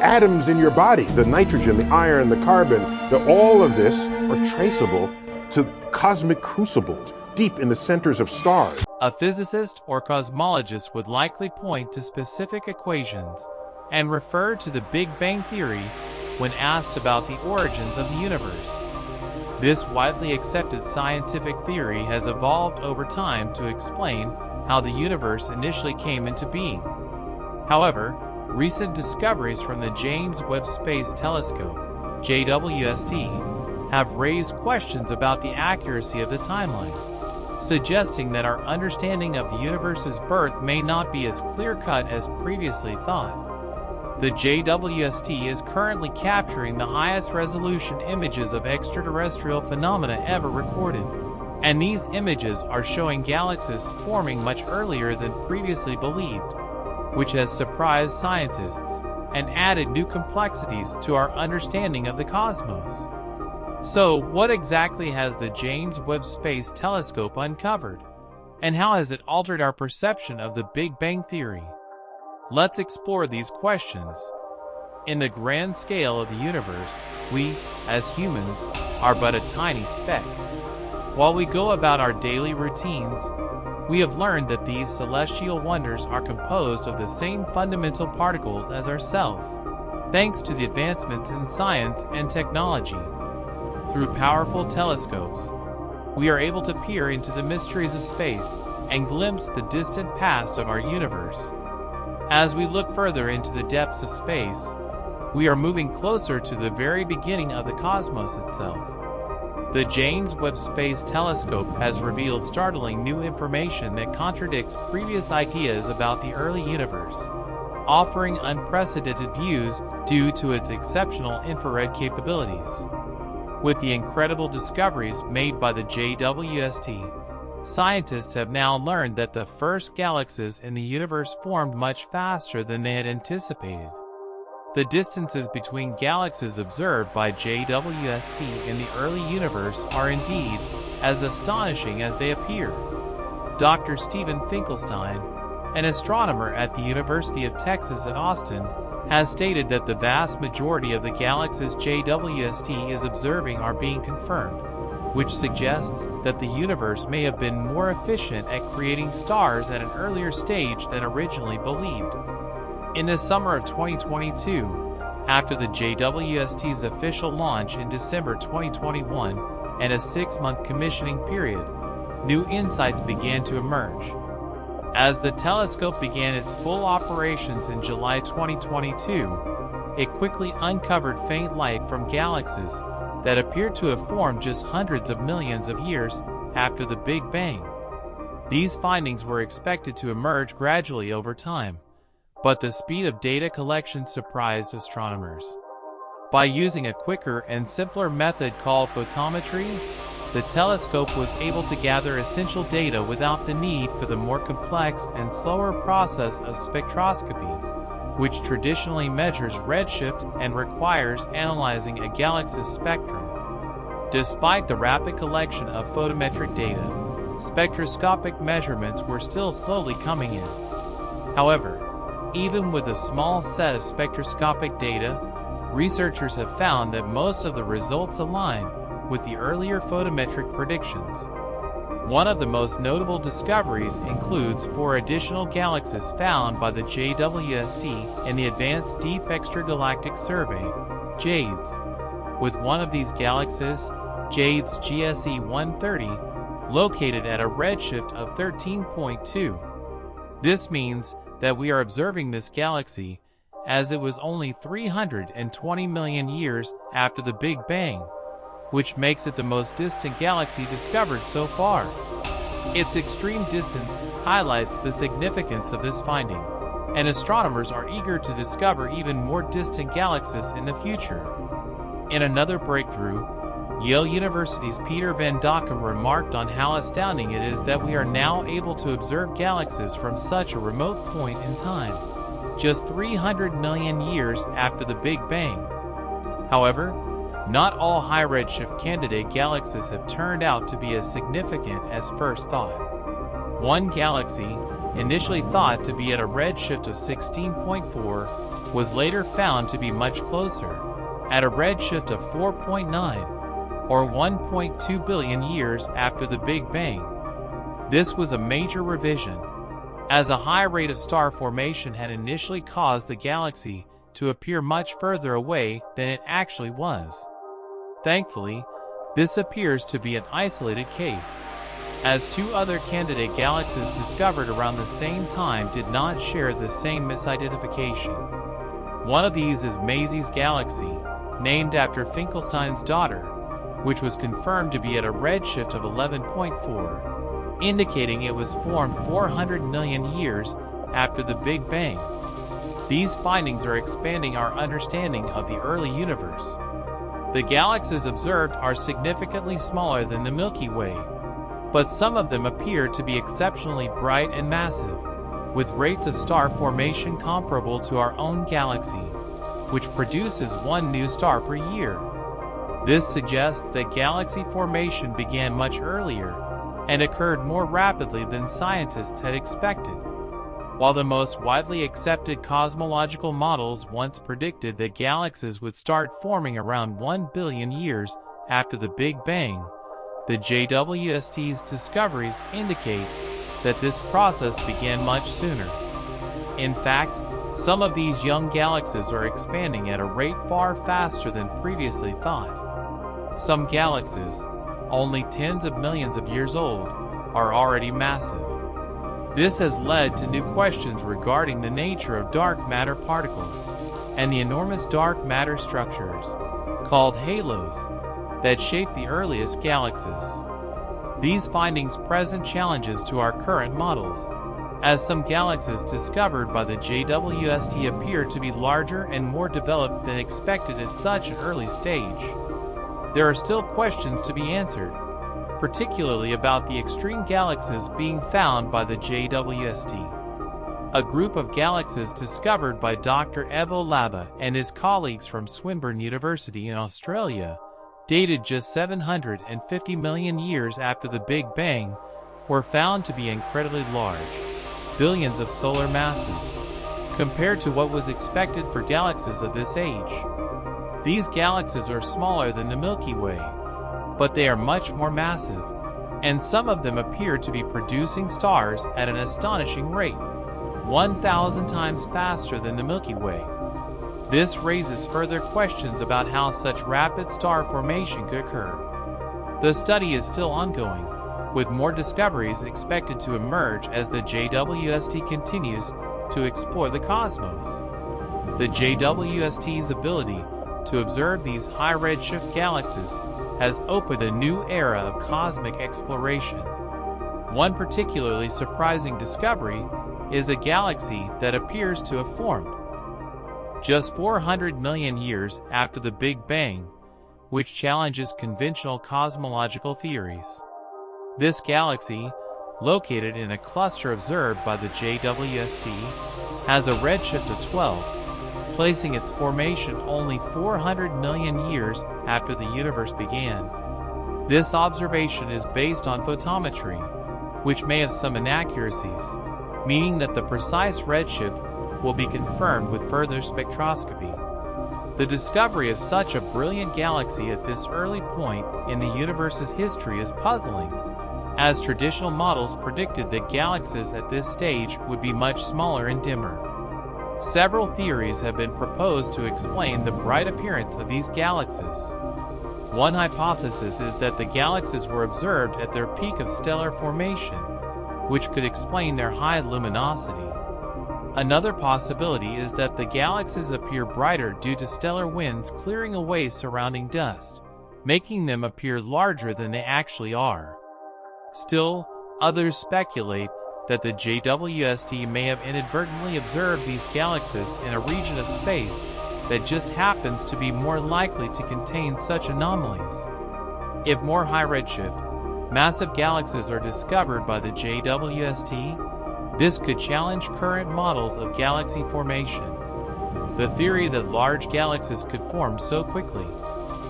atoms in your body, the nitrogen, the iron, the carbon, all of this are traceable to cosmic crucibles deep in the centers of stars. A physicist or cosmologist would likely point to specific equations and refer to the Big Bang Theory when asked about the origins of the universe. This widely accepted scientific theory has evolved over time to explain how the universe initially came into being. However, recent discoveries from the James Webb Space Telescope, JWST, have raised questions about the accuracy of the timeline, suggesting that our understanding of the universe's birth may not be as clear-cut as previously thought. The JWST is currently capturing the highest resolution images of extraterrestrial phenomena ever recorded, and these images are showing galaxies forming much earlier than previously believed, which has surprised scientists and added new complexities to our understanding of the cosmos. So, what exactly has the James Webb Space Telescope uncovered, and how has it altered our perception of the Big Bang Theory? Let's explore these questions. In the grand scale of the universe, we, as humans, are but a tiny speck. While we go about our daily routines, we have learned that these celestial wonders are composed of the same fundamental particles as ourselves, thanks to the advancements in science and technology. Through powerful telescopes, we are able to peer into the mysteries of space and glimpse the distant past of our universe. As we look further into the depths of space, we are moving closer to the very beginning of the cosmos itself. The James Webb Space Telescope has revealed startling new information that contradicts previous ideas about the early universe, offering unprecedented views due to its exceptional infrared capabilities. With the incredible discoveries made by the JWST, scientists have now learned that the first galaxies in the universe formed much faster than they had anticipated. The distances between galaxies observed by JWST in the early universe are indeed as astonishing as they appear. Dr. Stephen Finkelstein, an astronomer at the University of Texas at Austin, has stated that the vast majority of the galaxies JWST is observing are being confirmed, which suggests that the universe may have been more efficient at creating stars at an earlier stage than originally believed. In the summer of 2022, after the JWST's official launch in December 2021 and a 6-month commissioning period, new insights began to emerge. As the telescope began its full operations in July 2022, it quickly uncovered faint light from galaxies that appeared to have formed just hundreds of millions of years after the Big Bang. These findings were expected to emerge gradually over time, but the speed of data collection surprised astronomers. By using a quicker and simpler method called photometry, the telescope was able to gather essential data without the need for the more complex and slower process of spectroscopy, which traditionally measures redshift and requires analyzing a galaxy's spectrum. Despite the rapid collection of photometric data, spectroscopic measurements were still slowly coming in. However, even with a small set of spectroscopic data, researchers have found that most of the results align with the earlier photometric predictions. One of the most notable discoveries includes 4 additional galaxies found by the JWST in the Advanced Deep Extragalactic Survey, JADES, with one of these galaxies, JADES GSE 130, located at a redshift of 13.2. This means that we are observing this galaxy as it was only 320 million years after the Big Bang, which makes it the most distant galaxy discovered so far. Its extreme distance highlights the significance of this finding, and astronomers are eager to discover even more distant galaxies in the future. In another breakthrough, Yale University's Peter Van Dockum remarked on how astounding it is that we are now able to observe galaxies from such a remote point in time, just 300 million years after the Big Bang. However, not all high redshift candidate galaxies have turned out to be as significant as first thought. One galaxy, initially thought to be at a redshift of 16.4, was later found to be much closer, at a redshift of 4.9, or 1.2 billion years after the Big Bang. This was a major revision, as a high rate of star formation had initially caused the galaxy to appear much further away than it actually was. Thankfully, this appears to be an isolated case, as two other candidate galaxies discovered around the same time did not share the same misidentification. One of these is Maisy's galaxy, named after Finkelstein's daughter, which was confirmed to be at a redshift of 11.4, indicating it was formed 400 million years after the Big Bang. These findings are expanding our understanding of the early universe. The galaxies observed are significantly smaller than the Milky Way, but some of them appear to be exceptionally bright and massive, with rates of star formation comparable to our own galaxy, which produces one new star per year. This suggests that galaxy formation began much earlier and occurred more rapidly than scientists had expected. While the most widely accepted cosmological models once predicted that galaxies would start forming around 1 billion years after the Big Bang, the JWST's discoveries indicate that this process began much sooner. In fact, some of these young galaxies are expanding at a rate far faster than previously thought. Some galaxies, only tens of millions of years old, are already massive. This has led to new questions regarding the nature of dark matter particles and the enormous dark matter structures, called halos, that shape the earliest galaxies. These findings present challenges to our current models, as some galaxies discovered by the JWST appear to be larger and more developed than expected at such an early stage. There are still questions to be answered, particularly about the extreme galaxies being found by the JWST. A group of galaxies discovered by Dr. Evo Laba and his colleagues from Swinburne University in Australia, dated just 750 million years after the Big Bang, were found to be incredibly large, billions of solar masses, compared to what was expected for galaxies of this age. These galaxies are smaller than the Milky Way, but they are much more massive, and some of them appear to be producing stars at an astonishing rate, 1,000 times faster than the Milky Way. This raises further questions about how such rapid star formation could occur. The study is still ongoing, with more discoveries expected to emerge as the JWST continues to explore the cosmos. The JWST's ability to observe these high redshift galaxies has opened a new era of cosmic exploration. One particularly surprising discovery is a galaxy that appears to have formed just 400 million years after the Big Bang, which challenges conventional cosmological theories. This galaxy, located in a cluster observed by the JWST, has a redshift of 12, placing its formation only 400 million years after the universe began. This observation is based on photometry, which may have some inaccuracies, meaning that the precise redshift will be confirmed with further spectroscopy. The discovery of such a brilliant galaxy at this early point in the universe's history is puzzling, as traditional models predicted that galaxies at this stage would be much smaller and dimmer. Several theories have been proposed to explain the bright appearance of these galaxies. One hypothesis is that the galaxies were observed at their peak of stellar formation, which could explain their high luminosity. Another possibility is that the galaxies appear brighter due to stellar winds clearing away surrounding dust, making them appear larger than they actually are. Still, others speculate that the JWST may have inadvertently observed these galaxies in a region of space that just happens to be more likely to contain such anomalies. If more high redshift, massive galaxies are discovered by the JWST, this could challenge current models of galaxy formation. The theory that large galaxies could form so quickly,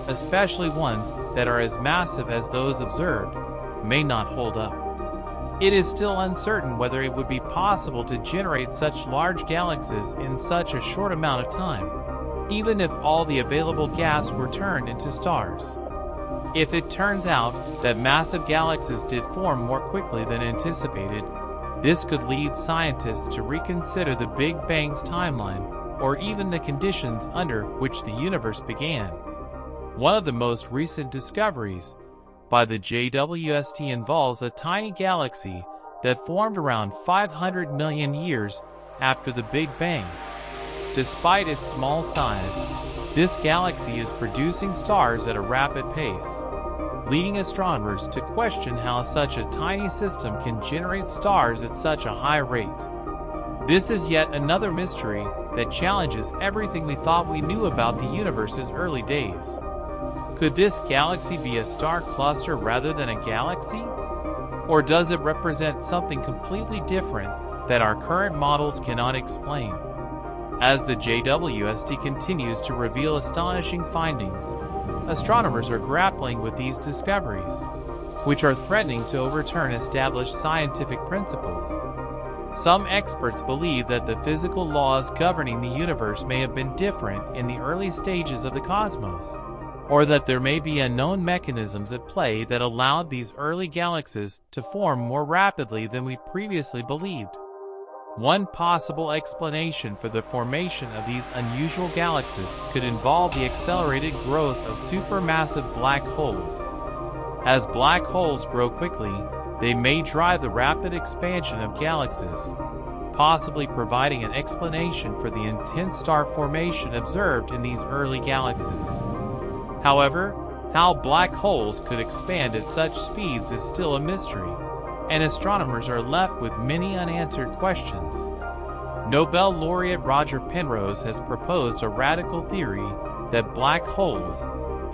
especially ones that are as massive as those observed, may not hold up. It is still uncertain whether it would be possible to generate such large galaxies in such a short amount of time, even if all the available gas were turned into stars. If it turns out that massive galaxies did form more quickly than anticipated, this could lead scientists to reconsider the Big Bang's timeline, or even the conditions under which the universe began. One of the most recent discoveries by the JWST involves a tiny galaxy that formed around 500 million years after the Big Bang. Despite its small size, this galaxy is producing stars at a rapid pace, leading astronomers to question how such a tiny system can generate stars at such a high rate. This is yet another mystery that challenges everything we thought we knew about the universe's early days. Could this galaxy be a star cluster rather than a galaxy? Or does it represent something completely different that our current models cannot explain? As the JWST continues to reveal astonishing findings, astronomers are grappling with these discoveries, which are threatening to overturn established scientific principles. Some experts believe that the physical laws governing the universe may have been different in the early stages of the cosmos, or that there may be unknown mechanisms at play that allowed these early galaxies to form more rapidly than we previously believed. One possible explanation for the formation of these unusual galaxies could involve the accelerated growth of supermassive black holes. As black holes grow quickly, they may drive the rapid expansion of galaxies, possibly providing an explanation for the intense star formation observed in these early galaxies. However, how black holes could expand at such speeds is still a mystery, and astronomers are left with many unanswered questions. Nobel laureate Roger Penrose has proposed a radical theory that black holes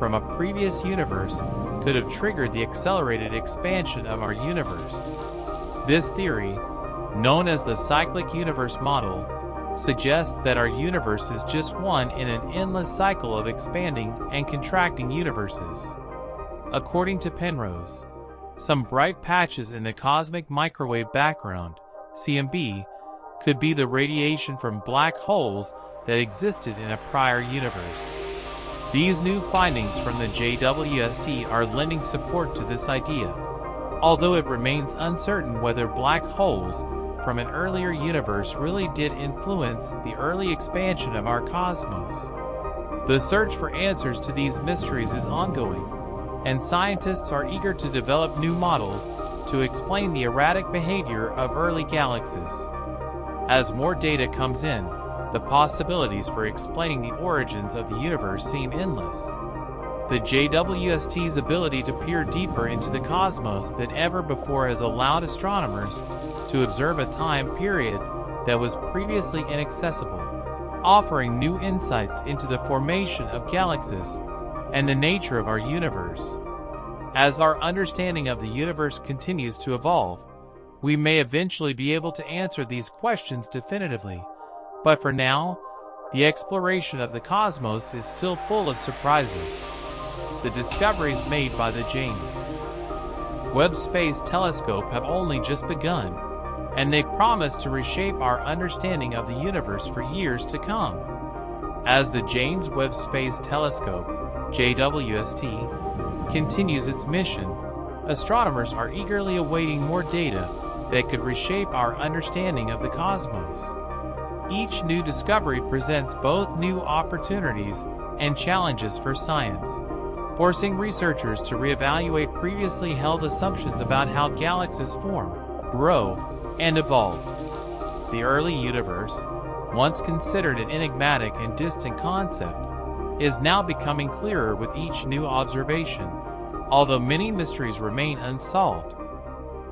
from a previous universe could have triggered the accelerated expansion of our universe. This theory, known as the cyclic universe model, suggests that our universe is just one in an endless cycle of expanding and contracting universes. According to Penrose, some bright patches in the cosmic microwave background, CMB, could be the radiation from black holes that existed in a prior universe. These new findings from the JWST are lending support to this idea, although it remains uncertain whether black holes from an earlier universe really did influence the early expansion of our cosmos. The search for answers to these mysteries is ongoing, and scientists are eager to develop new models to explain the erratic behavior of early galaxies. As more data comes in, the possibilities for explaining the origins of the universe seem endless. The JWST's ability to peer deeper into the cosmos than ever before has allowed astronomers to observe a time period that was previously inaccessible, offering new insights into the formation of galaxies and the nature of our universe. As our understanding of the universe continues to evolve, we may eventually be able to answer these questions definitively. But for now, the exploration of the cosmos is still full of surprises. The discoveries made by the James Webb Space Telescope have only just begun, and they promise to reshape our understanding of the universe for years to come. As the James Webb Space Telescope, JWST, continues its mission, astronomers are eagerly awaiting more data that could reshape our understanding of the cosmos. Each new discovery presents both new opportunities and challenges for science, forcing researchers to reevaluate previously held assumptions about how galaxies form, grow, and evolve. The early universe, once considered an enigmatic and distant concept, is now becoming clearer with each new observation, although many mysteries remain unsolved.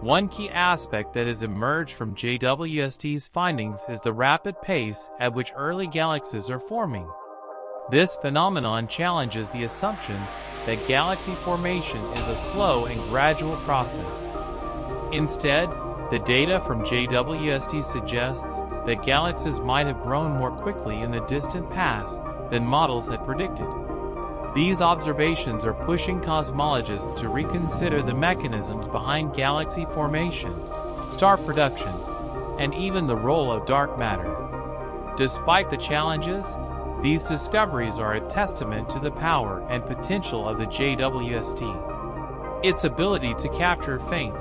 One key aspect that has emerged from JWST's findings is the rapid pace at which early galaxies are forming. This phenomenon challenges the assumption that galaxy formation is a slow and gradual process. Instead, the data from JWST suggests that galaxies might have grown more quickly in the distant past than models had predicted. These observations are pushing cosmologists to reconsider the mechanisms behind galaxy formation star production, and even the role of dark matter. Despite the challenges, these discoveries are a testament to the power and potential of the JWST. Its ability to capture faint,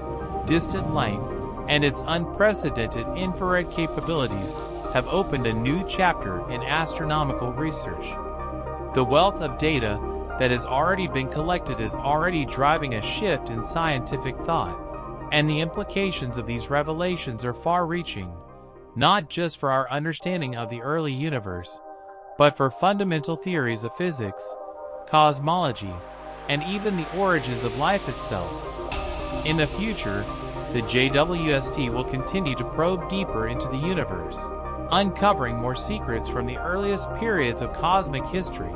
distant light, and its unprecedented infrared capabilities have opened a new chapter in astronomical research. The wealth of data that has already been collected is already driving a shift in scientific thought, and the implications of these revelations are far-reaching, not just for our understanding of the early universe, but for fundamental theories of physics, cosmology, and even the origins of life itself. In the future, the JWST will continue to probe deeper into the universe, uncovering more secrets from the earliest periods of cosmic history.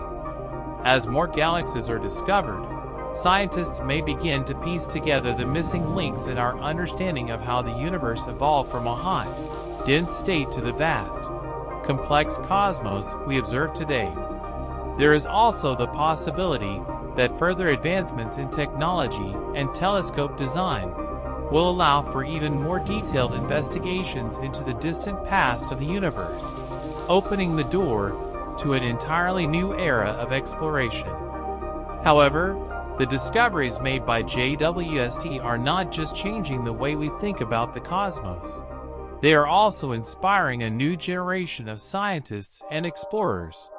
As more galaxies are discovered, scientists may begin to piece together the missing links in our understanding of how the universe evolved from a hot, dense state to the vast, complex cosmos we observe today. There is also the possibility that further advancements in technology and telescope design will allow for even more detailed investigations into the distant past of the universe, opening the door to an entirely new era of exploration. However, the discoveries made by JWST are not just changing the way we think about the cosmos. They are also inspiring a new generation of scientists and explorers.